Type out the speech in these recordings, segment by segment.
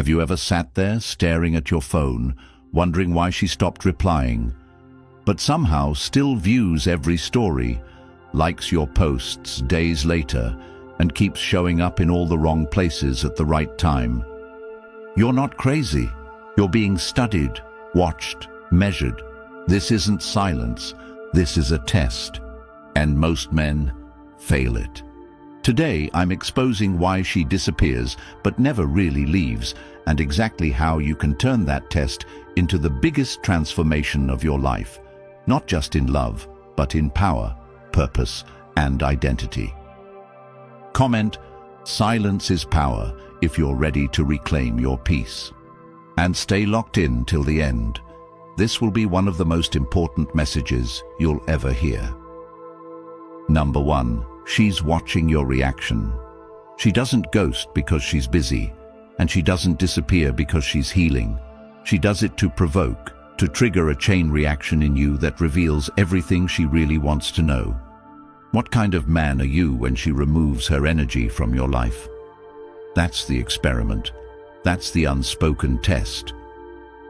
Have you ever sat there staring at your phone, wondering why she stopped replying, but somehow still views every story, likes your posts days later, and keeps showing up in all the wrong places at the right time? You're not crazy. You're being studied, watched, measured. This isn't silence. This is a test. And most men fail it. Today, I'm exposing why she disappears but never really leaves, and exactly how you can turn that test into the biggest transformation of your life, not just in love, but in power, purpose, and identity. Comment, "Silence is power," if you're ready to reclaim your peace. And stay locked in till the end. This will be one of the most important messages you'll ever hear. Number 1. She's watching your reaction. She doesn't ghost because she's busy, and she doesn't disappear because she's healing. She does it to provoke, to trigger a chain reaction in you that reveals everything she really wants to know. What kind of man are you when she removes her energy from your life? That's the experiment. That's the unspoken test.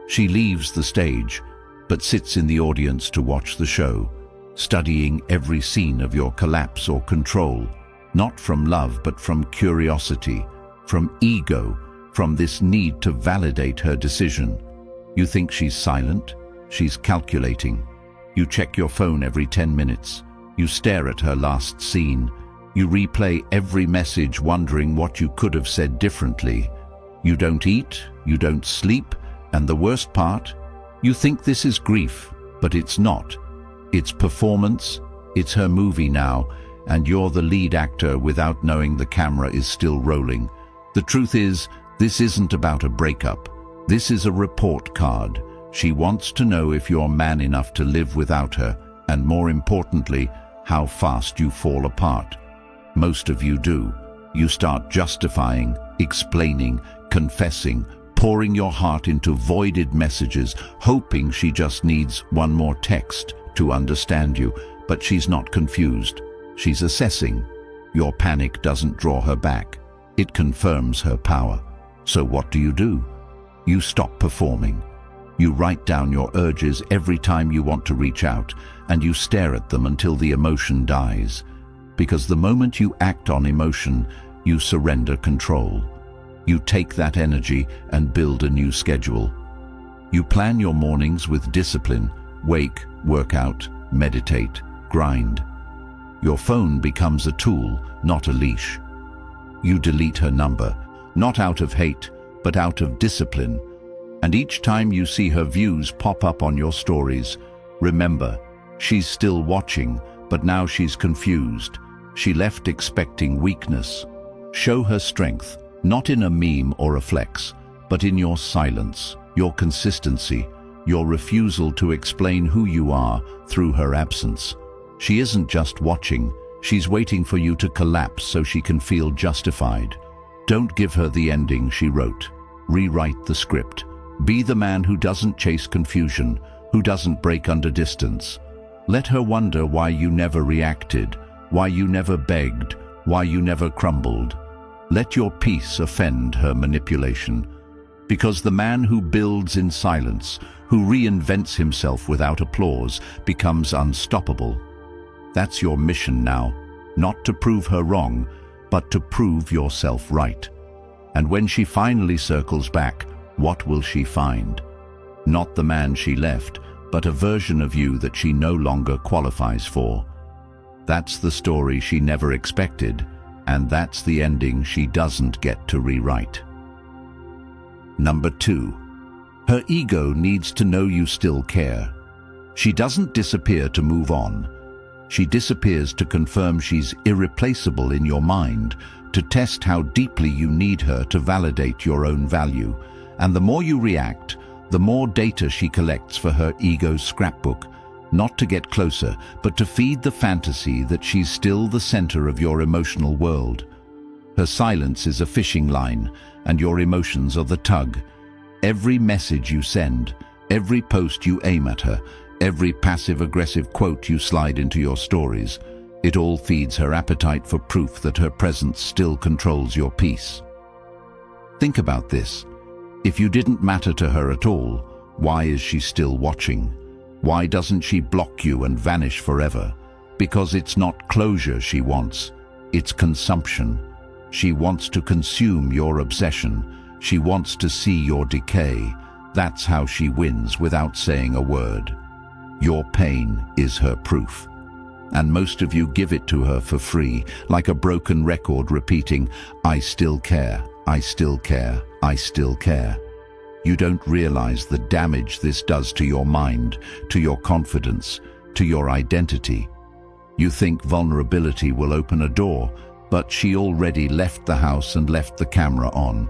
She leaves the stage, but sits in the audience to watch the show, studying every scene of your collapse or control, not from love but from curiosity, from ego, from this need to validate her decision. You think she's silent? She's calculating. You check your phone every 10 minutes. You stare at her last scene. You replay every message wondering what you could have said differently. You don't eat, you don't sleep, and the worst part, you think this is grief, but it's not. It's performance, it's her movie now, and you're the lead actor without knowing the camera is still rolling. The truth is, this isn't about a breakup. This is a report card. She wants to know if you're man enough to live without her, and more importantly, how fast you fall apart. Most of you do. You start justifying, explaining, confessing, pouring your heart into voided messages, hoping she just needs one more text to understand you, but she's not confused. She's assessing. Your panic doesn't draw her back. It confirms her power. So what do? You stop performing. You write down your urges every time you want to reach out, and you stare at them until the emotion dies. Because the moment you act on emotion, you surrender control. You take that energy and build a new schedule. You plan your mornings with discipline. Wake, work out, meditate, grind. Your phone becomes a tool, not a leash. You delete her number, not out of hate, but out of discipline. And each time you see her views pop up on your stories, remember, she's still watching, but now she's confused. She left expecting weakness. Show her strength, not in a meme or a flex, but in your silence, your consistency, your refusal to explain who you are through her absence. She isn't just watching, she's waiting for you to collapse so she can feel justified. Don't give her the ending she wrote. Rewrite the script. Be the man who doesn't chase confusion, who doesn't break under distance. Let her wonder why you never reacted, why you never begged, why you never crumbled. Let your peace offend her manipulation. Because the man who builds in silence, who reinvents himself without applause, becomes unstoppable. That's your mission now, not to prove her wrong, but to prove yourself right. And when she finally circles back, what will she find? Not the man she left, but a version of you that she no longer qualifies for. That's the story she never expected, and that's the ending she doesn't get to rewrite. Number 2. Her ego needs to know you still care. She doesn't disappear to move on. She disappears to confirm she's irreplaceable in your mind, to test how deeply you need her to validate your own value. And the more you react, the more data she collects for her ego's scrapbook, not to get closer, but to feed the fantasy that she's still the center of your emotional world. Her silence is a fishing line, and your emotions are the tug. Every message you send, every post you aim at her, every passive-aggressive quote you slide into your stories, it all feeds her appetite for proof that her presence still controls your peace. Think about this. If you didn't matter to her at all, why is she still watching? Why doesn't she block you and vanish forever? Because it's not closure she wants, it's consumption. She wants to consume your obsession. She wants to see your decay. That's how she wins without saying a word. Your pain is her proof. And most of you give it to her for free, like a broken record repeating, "I still care, I still care, I still care." You don't realize the damage this does to your mind, to your confidence, to your identity. You think vulnerability will open a door, but she already left the house and left the camera on.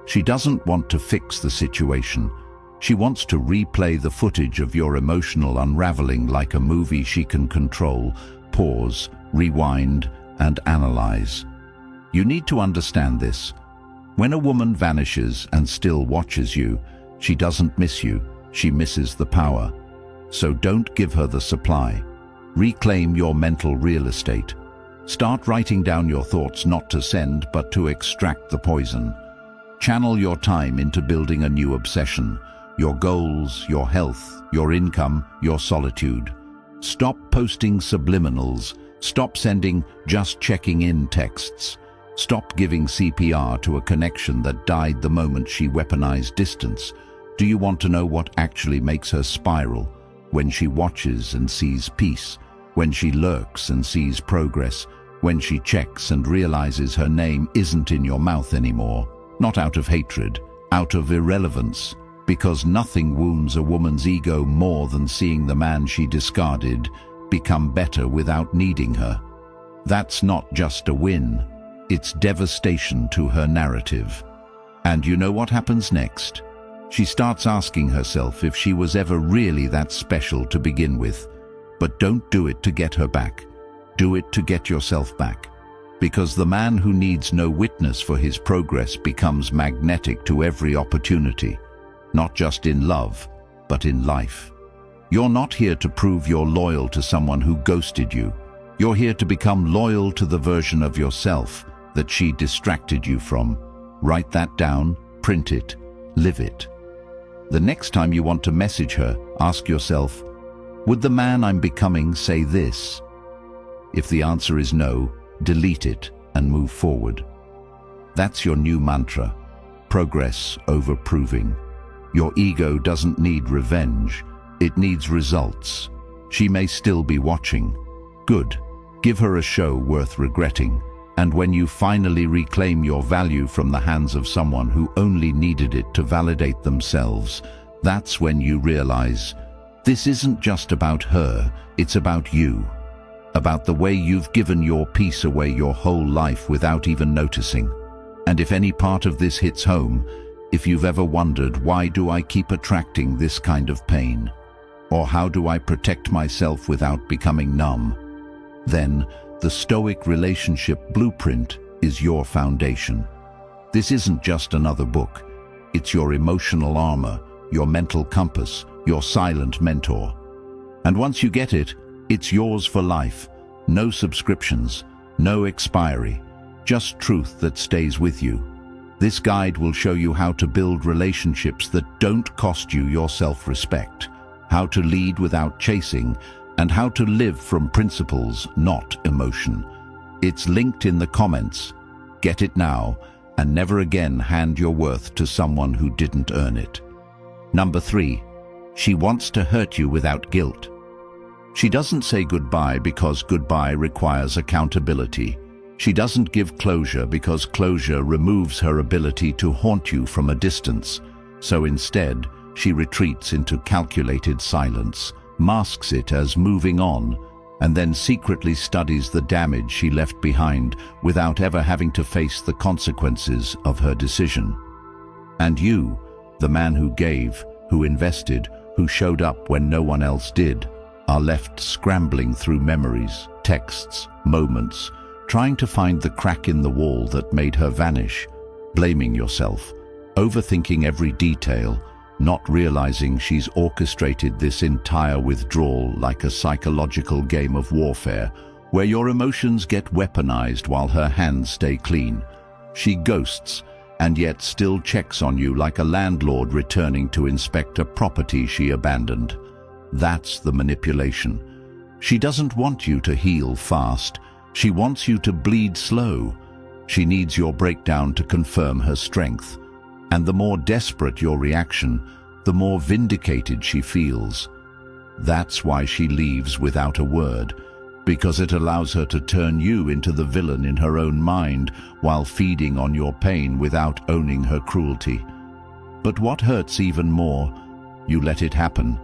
She doesn't want to fix the situation. She wants to replay the footage of your emotional unraveling like a movie she can control, pause, rewind, and analyze. You need to understand this. When a woman vanishes and still watches you, she doesn't miss you, she misses the power. So don't give her the supply. Reclaim your mental real estate. Start writing down your thoughts not to send but to extract the poison. Channel your time into building a new obsession. Your goals, your health, your income, your solitude. Stop posting subliminals. Stop sending just checking in texts. Stop giving CPR to a connection that died the moment she weaponized distance. Do you want to know what actually makes her spiral? When she watches and sees peace. When she lurks and sees progress. When she checks and realizes her name isn't in your mouth anymore. Not out of hatred, out of irrelevance. Because nothing wounds a woman's ego more than seeing the man she discarded become better without needing her. That's not just a win, it's devastation to her narrative. And you know what happens next? She starts asking herself if she was ever really that special to begin with. But don't do it to get her back. Do it to get yourself back. Because the man who needs no witness for his progress becomes magnetic to every opportunity. Not just in love, but in life. You're not here to prove you're loyal to someone who ghosted you. You're here to become loyal to the version of yourself that she distracted you from. Write that down, print it, live it. The next time you want to message her, ask yourself, would the man I'm becoming say this? If the answer is no, delete it and move forward. That's your new mantra. Progress over proving. Your ego doesn't need revenge, it needs results. She may still be watching. Good. Give her a show worth regretting. And when you finally reclaim your value from the hands of someone who only needed it to validate themselves, that's when you realize this isn't just about her, it's about you. About the way you've given your peace away your whole life without even noticing. And if any part of this hits home, if you've ever wondered, why do I keep attracting this kind of pain? Or how do I protect myself without becoming numb? Then, the Stoic relationship blueprint is your foundation. This isn't just another book. It's your emotional armor, your mental compass, your silent mentor. And once you get it, it's yours for life. No subscriptions, no expiry, just truth that stays with you. This guide will show you how to build relationships that don't cost you your self-respect, how to lead without chasing, and how to live from principles, not emotion. It's linked in the comments. Get it now, and never again hand your worth to someone who didn't earn it. Number 3, she wants to hurt you without guilt. She doesn't say goodbye because goodbye requires accountability. She doesn't give closure because closure removes her ability to haunt you from a distance. So instead, she retreats into calculated silence, masks it as moving on, and then secretly studies the damage she left behind without ever having to face the consequences of her decision. And you, the man who gave, who invested, who showed up when no one else did, are left scrambling through memories, texts, moments, trying to find the crack in the wall that made her vanish, blaming yourself, overthinking every detail, not realizing she's orchestrated this entire withdrawal like a psychological game of warfare, where your emotions get weaponized while her hands stay clean. She ghosts, and yet still checks on you like a landlord returning to inspect a property she abandoned. That's the manipulation. She doesn't want you to heal fast. She wants you to bleed slow. She needs your breakdown to confirm her strength. And the more desperate your reaction, the more vindicated she feels. That's why she leaves without a word, because it allows her to turn you into the villain in her own mind while feeding on your pain without owning her cruelty. But what hurts even more, you let it happen.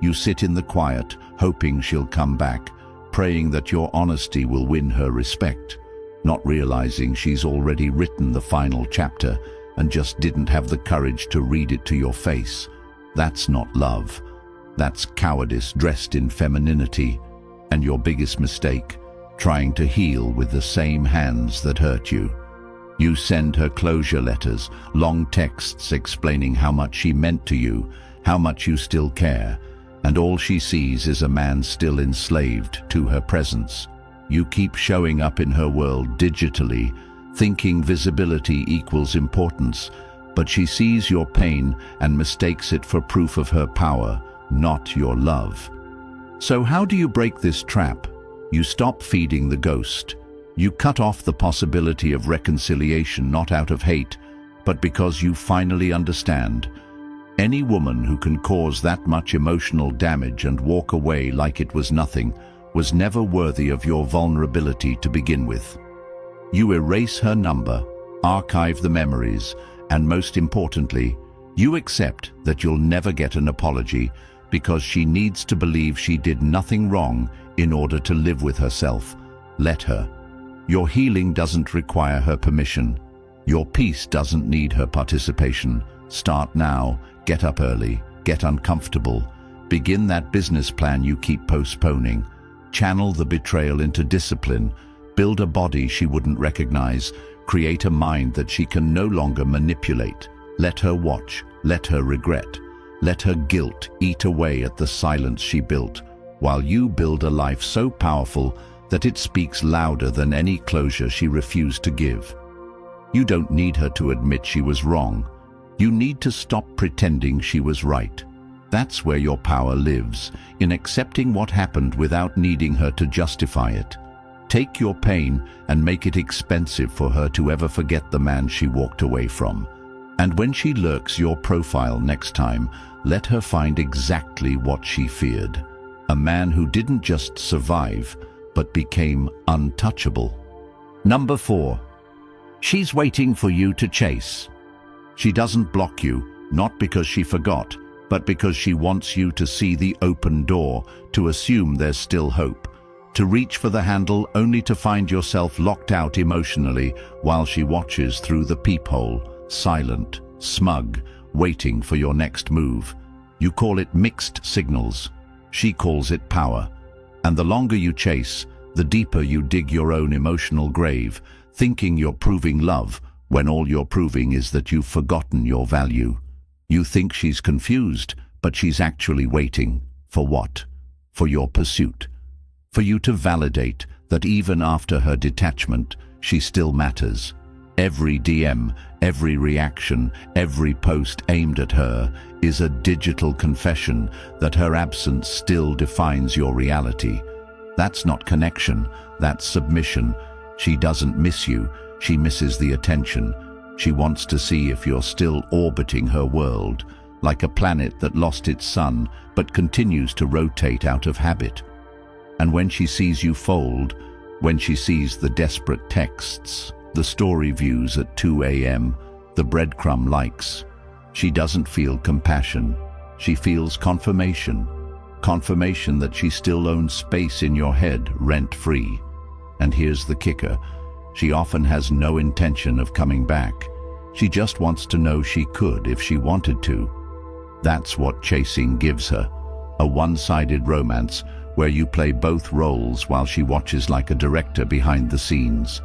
You sit in the quiet, hoping she'll come back, praying that your honesty will win her respect, not realizing she's already written the final chapter and just didn't have the courage to read it to your face. That's not love. That's cowardice dressed in femininity. And your biggest mistake, trying to heal with the same hands that hurt you. You send her closure letters, long texts explaining how much she meant to you, how much you still care, and all she sees is a man still enslaved to her presence. You keep showing up in her world digitally, thinking visibility equals importance, but she sees your pain and mistakes it for proof of her power, not your love. So how do you break this trap? You stop feeding the ghost. You cut off the possibility of reconciliation, not out of hate, but because you finally understand. Any woman who can cause that much emotional damage and walk away like it was nothing was never worthy of your vulnerability to begin with. You erase her number, archive the memories, and most importantly, you accept that you'll never get an apology because she needs to believe she did nothing wrong in order to live with herself. Let her. Your healing doesn't require her permission. Your peace doesn't need her participation. Start now, get up early, get uncomfortable. Begin that business plan you keep postponing. Channel the betrayal into discipline. Build a body she wouldn't recognize. Create a mind that she can no longer manipulate. Let her watch, let her regret. Let her guilt eat away at the silence she built, while you build a life so powerful that it speaks louder than any closure she refused to give. You don't need her to admit she was wrong. You need to stop pretending she was right. That's where your power lives, in accepting what happened without needing her to justify it. Take your pain and make it expensive for her to ever forget the man she walked away from. And when she lurks your profile next time, let her find exactly what she feared. A man who didn't just survive, but became untouchable. Number 4. She's waiting for you to chase. She doesn't block you, not because she forgot, but because she wants you to see the open door, to assume there's still hope, to reach for the handle only to find yourself locked out emotionally while she watches through the peephole, silent, smug, waiting for your next move. You call it mixed signals. She calls it power. And the longer you chase, the deeper you dig your own emotional grave, thinking you're proving love, when all you're proving is that you've forgotten your value. You think she's confused, but she's actually waiting. For what? For your pursuit. For you to validate that even after her detachment, she still matters. Every DM, every reaction, every post aimed at her is a digital confession that her absence still defines your reality. That's not connection, that's submission. She doesn't miss you, she misses the attention. She wants to see if you're still orbiting her world, like a planet that lost its sun but continues to rotate out of habit. And when she sees you fold, when she sees the desperate texts, the story views at 2 a.m., the breadcrumb likes, she doesn't feel compassion. She feels confirmation. Confirmation that she still owns space in your head, rent-free. And here's the kicker. She often has no intention of coming back. She just wants to know she could if she wanted to. That's what chasing gives her. A one-sided romance where you play both roles while she watches like a director behind the scenes.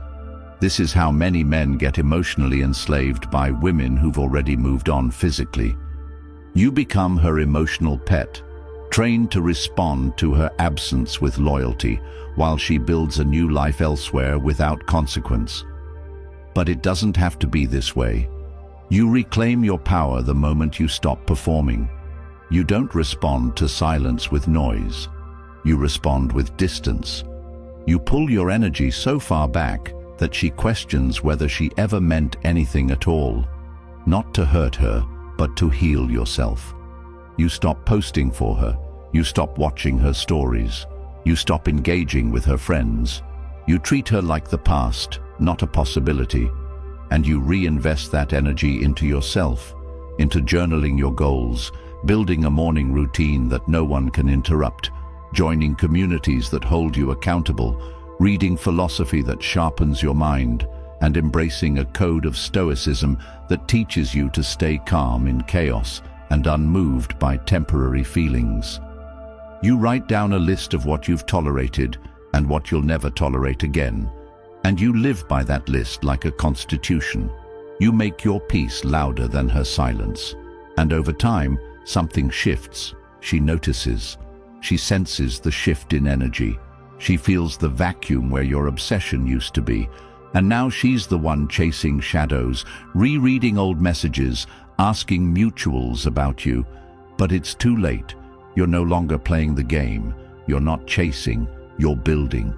This is how many men get emotionally enslaved by women who've already moved on physically. You become her emotional pet, trained to respond to her absence with loyalty, while she builds a new life elsewhere without consequence. But it doesn't have to be this way. You reclaim your power the moment you stop performing. You don't respond to silence with noise. You respond with distance. You pull your energy so far back that she questions whether she ever meant anything at all. Not to hurt her, but to heal yourself. You stop posting for her. You stop watching her stories. You stop engaging with her friends. You treat her like the past, not a possibility. And you reinvest that energy into yourself, into journaling your goals, building a morning routine that no one can interrupt, joining communities that hold you accountable, reading philosophy that sharpens your mind, and embracing a code of Stoicism that teaches you to stay calm in chaos and unmoved by temporary feelings. You write down a list of what you've tolerated and what you'll never tolerate again, and you live by that list like a constitution. You make your peace louder than her silence, and over time, something shifts. She notices. She senses the shift in energy. She feels the vacuum where your obsession used to be, and now she's the one chasing shadows, rereading old messages, asking mutuals about you. But it's too late. You're no longer playing the game. You're not chasing, you're building.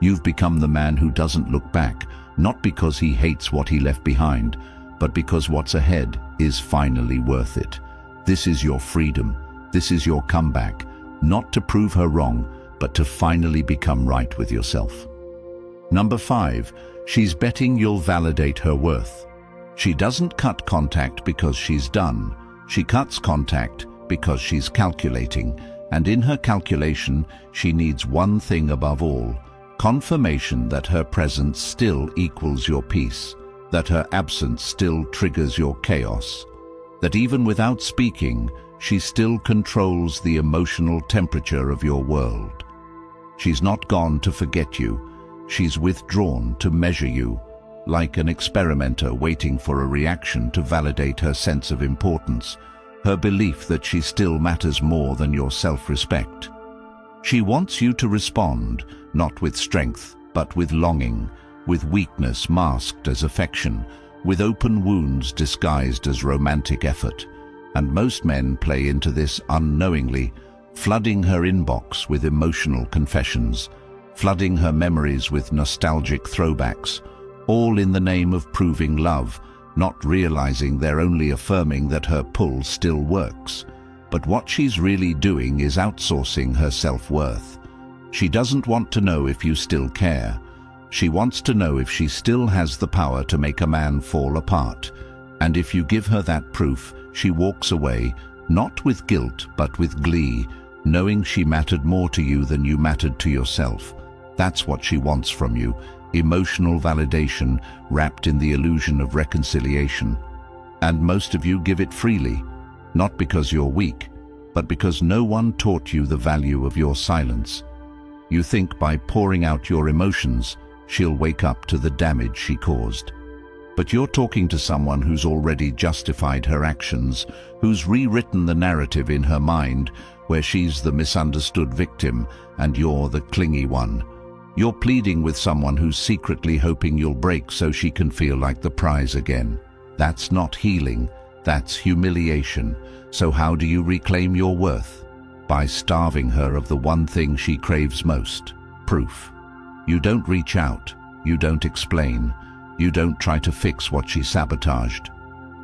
You've become the man who doesn't look back, not because he hates what he left behind, but because what's ahead is finally worth it. This is your freedom. This is your comeback, not to prove her wrong, but to finally become right with yourself. Number 5, she's betting you'll validate her worth. She doesn't cut contact because she's done. She cuts contact because she's calculating, and in her calculation, she needs one thing above all: confirmation that her presence still equals your peace, that her absence still triggers your chaos, that even without speaking, she still controls the emotional temperature of your world. She's not gone to forget you. She's withdrawn to measure you, like an experimenter waiting for a reaction to validate her sense of importance, her belief that she still matters more than your self-respect. She wants you to respond, not with strength, but with longing, with weakness masked as affection, with open wounds disguised as romantic effort. And most men play into this unknowingly, flooding her inbox with emotional confessions, flooding her memories with nostalgic throwbacks, all in the name of proving love, not realizing they're only affirming that her pull still works. But what she's really doing is outsourcing her self-worth. She doesn't want to know if you still care. She wants to know if she still has the power to make a man fall apart. And if you give her that proof, she walks away, not with guilt, but with glee, knowing she mattered more to you than you mattered to yourself. That's what she wants from you: emotional validation wrapped in the illusion of reconciliation. And most of you give it freely, not because you're weak, but because no one taught you the value of your silence. You think by pouring out your emotions, she'll wake up to the damage she caused. But you're talking to someone who's already justified her actions, who's rewritten the narrative in her mind, where she's the misunderstood victim and you're the clingy one. You're pleading with someone who's secretly hoping you'll break so she can feel like the prize again. That's not healing, that's humiliation. So how do you reclaim your worth? By starving her of the one thing she craves most: proof. You don't reach out, you don't explain, you don't try to fix what she sabotaged.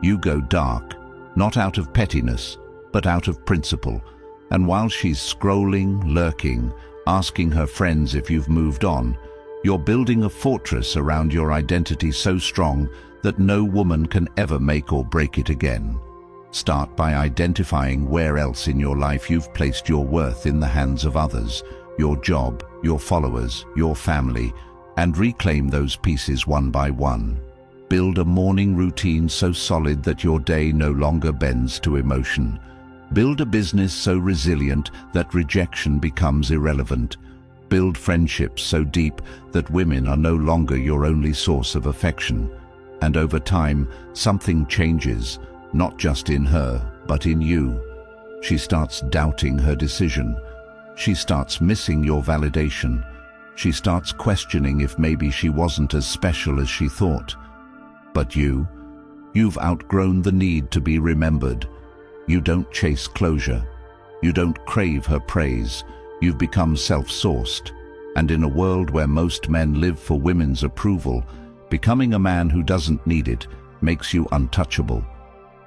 You go dark, not out of pettiness, but out of principle. And while she's scrolling, lurking, asking her friends if you've moved on, you're building a fortress around your identity so strong that no woman can ever make or break it again. Start by identifying where else in your life you've placed your worth in the hands of others: your job, your followers, your family, and reclaim those pieces one by one. Build a morning routine so solid that your day no longer bends to emotion. Build a business so resilient that rejection becomes irrelevant. Build friendships so deep that women are no longer your only source of affection. And over time, something changes, not just in her, but in you. She starts doubting her decision. She starts missing your validation. She starts questioning if maybe she wasn't as special as she thought. But you You've outgrown the need to be remembered. You don't chase closure. You don't crave her praise. You've become self-sourced. And in a world where most men live for women's approval, becoming a man who doesn't need it makes you untouchable.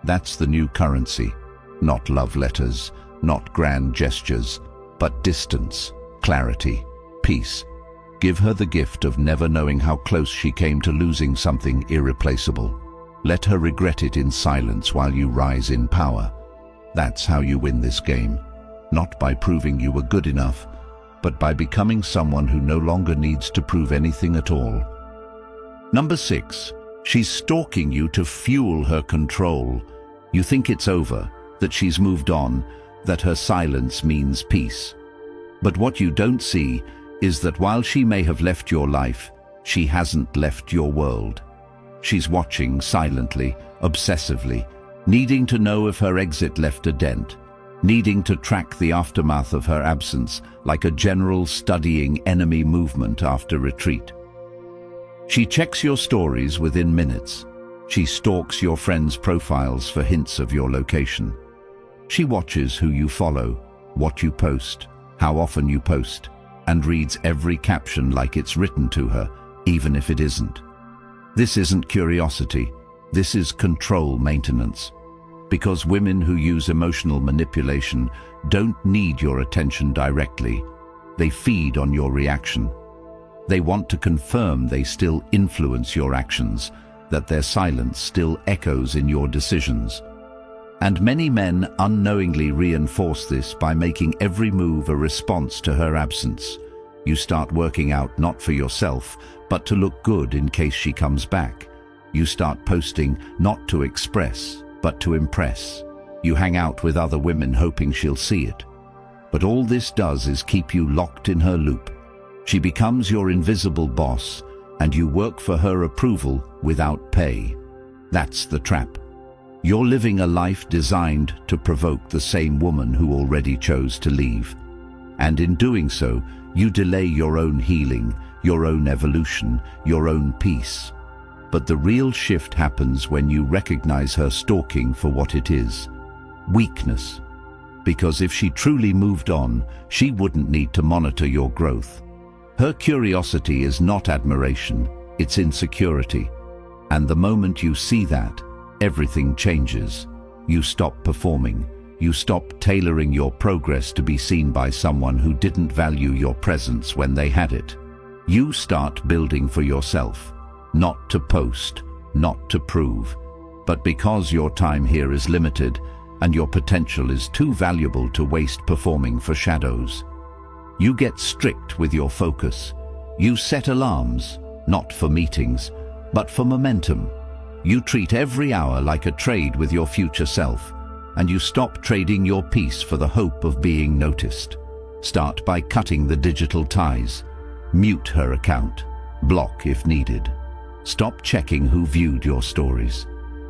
That's the new currency. Not love letters, not grand gestures, but distance, clarity, peace. Give her the gift of never knowing how close she came to losing something irreplaceable. Let her regret it in silence while you rise in power. That's how you win this game. Not by proving you were good enough, but by becoming someone who no longer needs to prove anything at all. Number 6. She's stalking you to fuel her control. You think it's over, that she's moved on, that her silence means peace. But what you don't see is that while she may have left your life, she hasn't left your world. She's watching silently, obsessively, needing to know if her exit left a dent, needing to track the aftermath of her absence like a general studying enemy movement after retreat. She checks your stories within minutes. She stalks your friends' profiles for hints of your location. She watches who you follow, what you post, how often you post, and reads every caption like it's written to her, even if it isn't. This isn't curiosity. This is control maintenance. Because women who use emotional manipulation don't need your attention directly. They feed on your reaction. They want to confirm they still influence your actions, that their silence still echoes in your decisions. And many men unknowingly reinforce this by making every move a response to her absence. You start working out not for yourself, but to look good in case she comes back. You start posting not to express, but to impress. You hang out with other women hoping she'll see it. But all this does is keep you locked in her loop. She becomes your invisible boss, and you work for her approval without pay. That's the trap. You're living a life designed to provoke the same woman who already chose to leave. And in doing so, you delay your own healing, your own evolution, your own peace. But the real shift happens when you recognize her stalking for what it is: weakness. Because if she truly moved on, she wouldn't need to monitor your growth. Her curiosity is not admiration, it's insecurity. And the moment you see that, everything changes. You stop performing. You stop tailoring your progress to be seen by someone who didn't value your presence when they had it. You start building for yourself, not to post, not to prove, but because your time here is limited and your potential is too valuable to waste performing for shadows. You get strict with your focus. You set alarms, not for meetings, but for momentum. You treat every hour like a trade with your future self, and you stop trading your peace for the hope of being noticed. Start by cutting the digital ties. Mute her account. Block if needed. Stop checking who viewed your stories.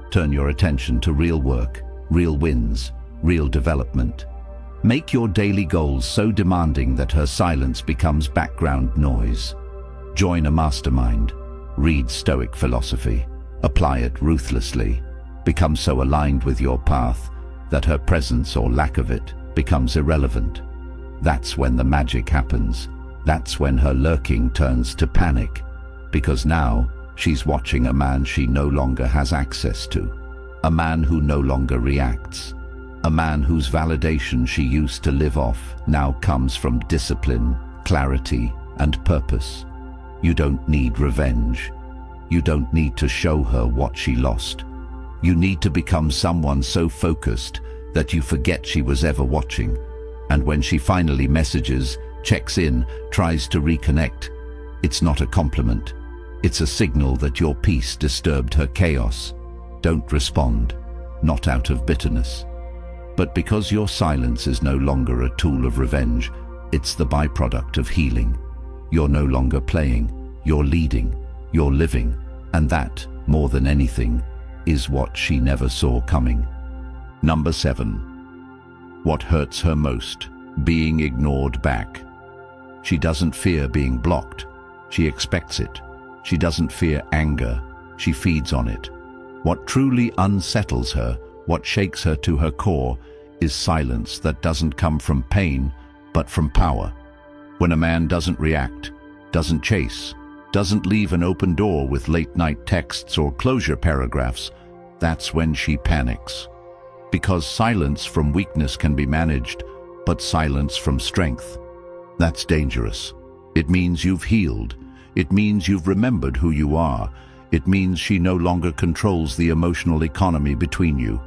Turn your attention to real work, real wins, real development. Make your daily goals so demanding that her silence becomes background noise. Join a mastermind. Read Stoic philosophy. Apply it ruthlessly. Become so aligned with your path that her presence or lack of it becomes irrelevant. That's when the magic happens. That's when her lurking turns to panic. Because now, she's watching a man she no longer has access to. A man who no longer reacts. A man whose validation she used to live off now comes from discipline, clarity, and purpose. You don't need revenge. You don't need to show her what she lost. You need to become someone so focused that you forget she was ever watching. And when she finally messages, checks in, tries to reconnect, it's not a compliment. It's a signal that your peace disturbed her chaos. Don't respond, not out of bitterness, but because your silence is no longer a tool of revenge. It's the byproduct of healing. You're no longer playing, you're leading, you're living, and that, more than anything, is what she never saw coming. Number 7. What hurts her most? Being ignored back. She doesn't fear being blocked. She expects it. She doesn't fear anger. She feeds on it. What truly unsettles her, what shakes her to her core, is silence that doesn't come from pain, but from power. When a man doesn't react, doesn't chase, doesn't leave an open door with late-night texts or closure paragraphs, that's when she panics. Because silence from weakness can be managed, but silence from strength, that's dangerous. It means you've healed. It means you've remembered who you are. It means she no longer controls the emotional economy between you.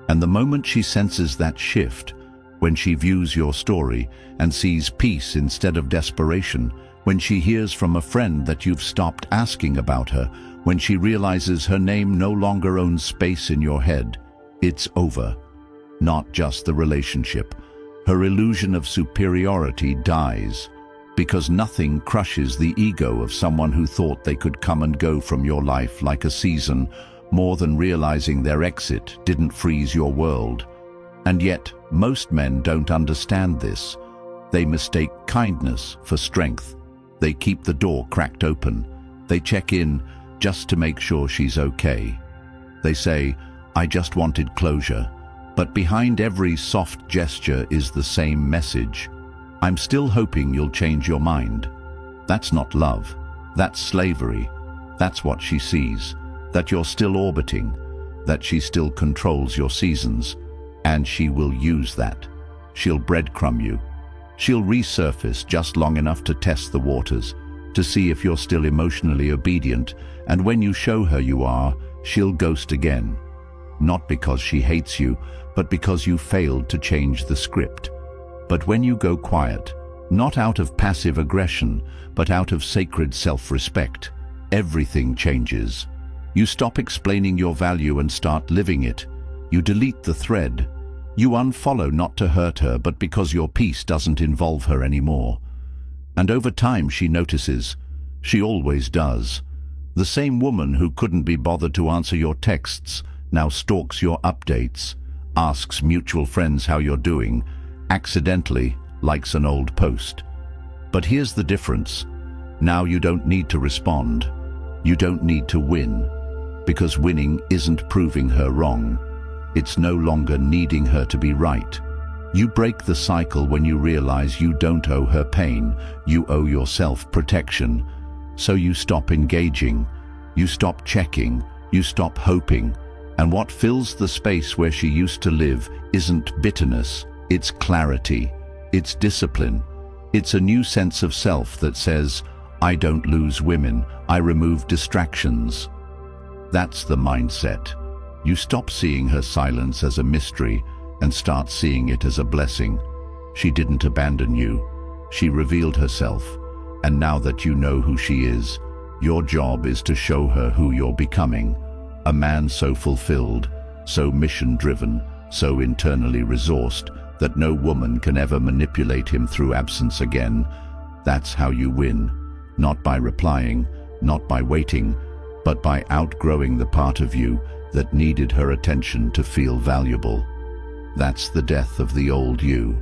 And the moment she senses that shift, when she views your story and sees peace instead of desperation, when she hears from a friend that you've stopped asking about her, when she realizes her name no longer owns space in your head, it's over. Not just the relationship. Her illusion of superiority dies, because nothing crushes the ego of someone who thought they could come and go from your life like a season, more than realizing their exit didn't freeze your world. And yet, most men don't understand this. They mistake kindness for strength. They keep the door cracked open. They check in just to make sure she's okay. They say, "I just wanted closure." But behind every soft gesture is the same message. "I'm still hoping you'll change your mind." That's not love. That's slavery. That's what she sees. That you're still orbiting. That she still controls your seasons. And she will use that. She'll breadcrumb you. She'll resurface just long enough to test the waters, to see if you're still emotionally obedient, and when you show her you are, she'll ghost again. Not because she hates you, but because you failed to change the script. But when you go quiet, not out of passive aggression, but out of sacred self-respect, everything changes. You stop explaining your value and start living it. You delete the thread. You unfollow not to hurt her, but because your peace doesn't involve her anymore. And over time she notices. She always does. The same woman who couldn't be bothered to answer your texts now stalks your updates, asks mutual friends how you're doing, accidentally likes an old post. But here's the difference. Now you don't need to respond. You don't need to win. Because winning isn't proving her wrong. It's no longer needing her to be right. You break the cycle when you realize you don't owe her pain, you owe yourself protection. So you stop engaging, you stop checking, you stop hoping. And what fills the space where she used to live isn't bitterness, it's clarity, it's discipline. It's a new sense of self that says, "I don't lose women, I remove distractions." That's the mindset. You stop seeing her silence as a mystery and start seeing it as a blessing. She didn't abandon you. She revealed herself. And now that you know who she is, your job is to show her who you're becoming. A man so fulfilled, so mission-driven, so internally resourced that no woman can ever manipulate him through absence again. That's how you win. Not by replying, not by waiting, but by outgrowing the part of you that needed her attention to feel valuable. That's the death of the old you,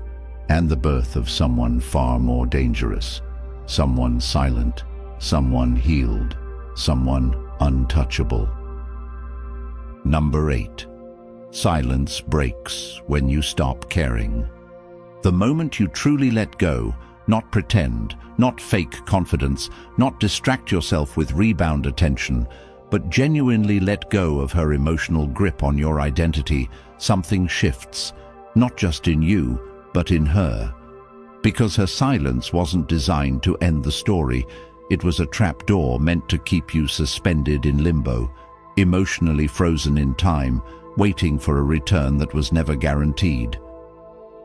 and the birth of someone far more dangerous. Someone silent, someone healed, someone untouchable. Number 8. Silence breaks when you stop caring. The moment you truly let go, not pretend, not fake confidence, not distract yourself with rebound attention, but genuinely let go of her emotional grip on your identity, something shifts, not just in you, but in her. Because her silence wasn't designed to end the story, it was a trapdoor meant to keep you suspended in limbo, emotionally frozen in time, waiting for a return that was never guaranteed.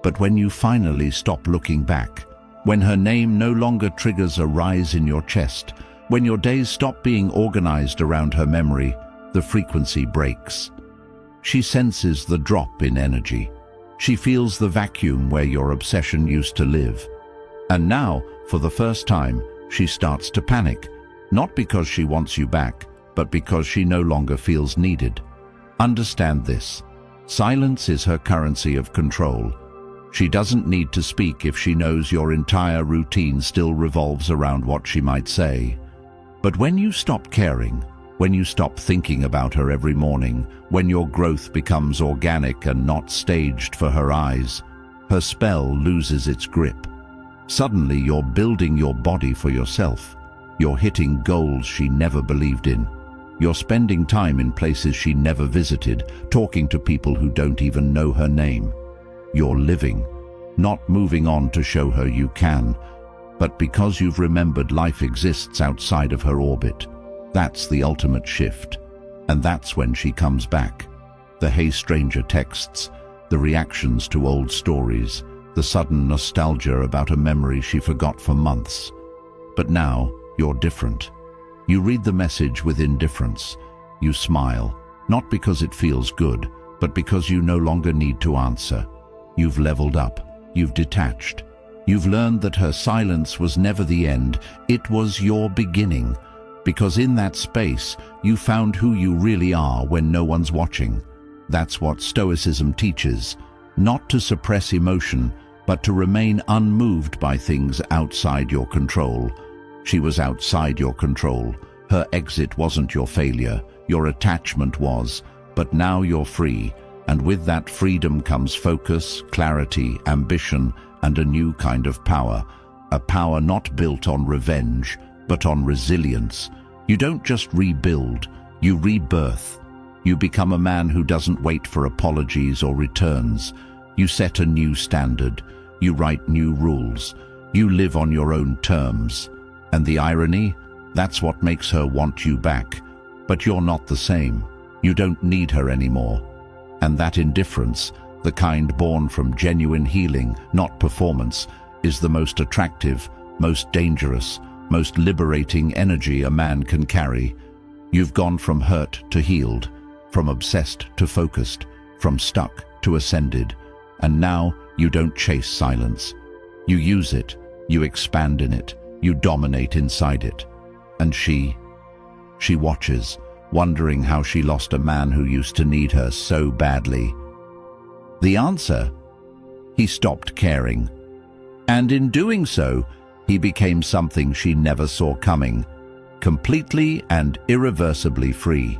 But when you finally stop looking back, when her name no longer triggers a rise in your chest, when your days stop being organized around her memory, the frequency breaks. She senses the drop in energy. She feels the vacuum where your obsession used to live. And now, for the first time, she starts to panic, not because she wants you back, but because she no longer feels needed. Understand this. Silence is her currency of control. She doesn't need to speak if she knows your entire routine still revolves around what she might say. But when you stop caring, When you stop thinking about her every morning, when your growth becomes organic and not staged for her eyes, her spell loses its grip. Suddenly you're building your body for yourself. You're hitting goals she never believed in. You're spending time in places she never visited, talking to people who don't even know her name. You're living, not moving on to show her you can, but because you've remembered life exists outside of her orbit. That's the ultimate shift. And that's when she comes back. The "Hey Stranger" texts, the reactions to old stories, the sudden nostalgia about a memory she forgot for months. But now, you're different. You read the message with indifference. You smile, not because it feels good, but because you no longer need to answer. You've leveled up. You've detached. You've learned that her silence was never the end. It was your beginning. Because in that space, you found who you really are when no one's watching. That's what Stoicism teaches. Not to suppress emotion, but to remain unmoved by things outside your control. She was outside your control. Her exit wasn't your failure. Your attachment was. But now you're free. And with that freedom comes focus, clarity, ambition, and a new kind of power. A power not built on revenge, but on resilience. You don't just rebuild, you rebirth. You become a man who doesn't wait for apologies or returns. You set a new standard. You write new rules. You live on your own terms. And the irony? That's what makes her want you back. But you're not the same. You don't need her anymore. And that indifference, the kind born from genuine healing, not performance, is the most attractive, most dangerous, most liberating energy a man can carry. You've gone from hurt to healed, from obsessed to focused, from stuck to ascended. And now you don't chase silence. You use it, you expand in it, you dominate inside it. And she watches, wondering how she lost a man who used to need her so badly. The answer? He stopped caring. And in doing so, he became something she never saw coming, completely and irreversibly free.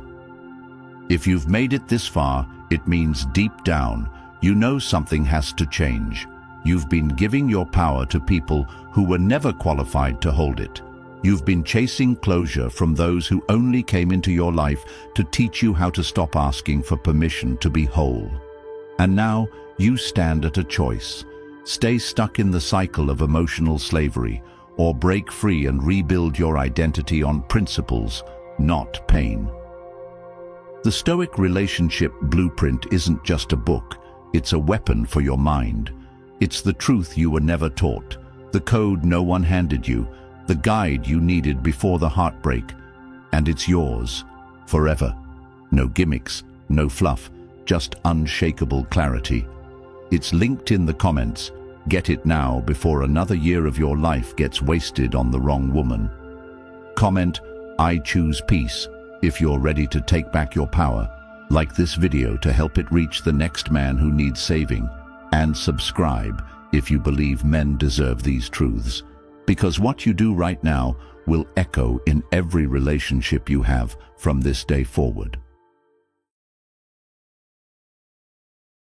If you've made it this far, it means deep down, you know something has to change. You've been giving your power to people who were never qualified to hold it. You've been chasing closure from those who only came into your life to teach you how to stop asking for permission to be whole. And now you stand at a choice. Stay stuck in the cycle of emotional slavery, or break free and rebuild your identity on principles, not pain. The Stoic relationship blueprint isn't just a book, it's a weapon for your mind. It's the truth you were never taught, the code no one handed you, the guide you needed before the heartbreak, and it's yours, forever. No gimmicks, no fluff, just unshakable clarity. It's linked in the comments. Get it now before another year of your life gets wasted on the wrong woman. Comment, "I choose peace," if you're ready to take back your power. Like this video to help it reach the next man who needs saving. And subscribe if you believe men deserve these truths. Because what you do right now will echo in every relationship you have from this day forward.